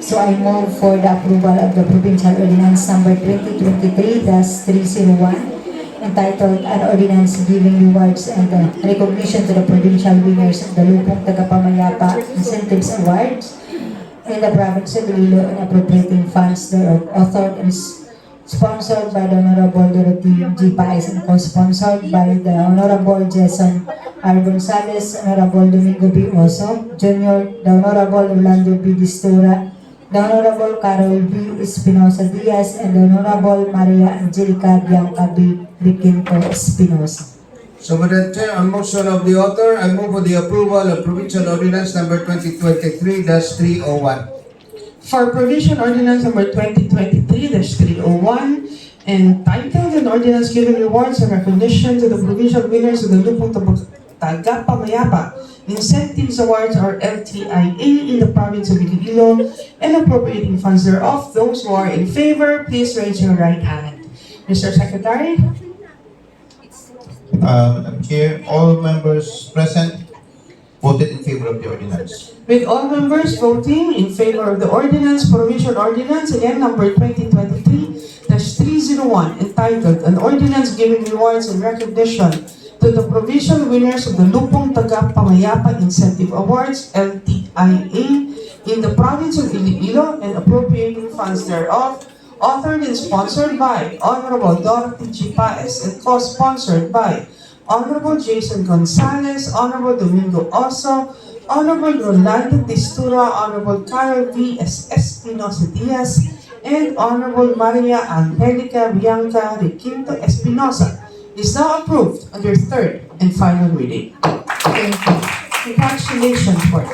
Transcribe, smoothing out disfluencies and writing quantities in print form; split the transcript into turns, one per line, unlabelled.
So I move for the approval of the Provincial Ordinance number 2023-301, entitled An Ordinance Giving Rewards and Recognition to the Provincial Winners of the Lupong Tagapamayapa Incentives Awards in the Province of Iloilo and appropriating funds thereof, authored and sponsored by the Honorable Dorothy G. Paez and co-sponsored by the Honorable Jason R. Gonzalez, Honorable Domingo B. Oso, Jr., the Honorable Orlando B. Distura, the Honorable Carol B. Espinosa Diaz, and the Honorable Maria Angelica Bianca B. Biquinto Espinosa.
So, Madam Chair, on motion of the author, I move for the approval of Provincial Ordinance number 2023-301.
For Provincial Ordinance number 2023-301, entitled An Ordinance Giving Rewards and Recognition to the Provincial Winners of the Lupong Tagapamayapa Incentives Awards or LTIA in the Province of Iloilo and appropriating funds thereof. Those who are in favor, please raise your right hand. Mr. Secretary?
Madam Chair, all members present voted in favor of the ordinance.
With all members voting in favor of the ordinance, Provincial Ordinance, again number 2023-301, entitled An Ordinance Giving Rewards and Recognition to the Provincial Winners of the Lupong Tagapamayapa Incentive Awards, LTIA, in the Province of Iloilo and appropriating funds thereof, authored and sponsored by Honorable Dorothy G. Paez and co-sponsored by Honorable Jason Gonzalez, Honorable Domingo Oso, Honorable Rolando Distura, Honorable Carol V. Espinosa Diaz, and Honorable Maria Angelica Bianca Biquinto Espinosa, is now approved under third and final reading. Thank you. Congratulations for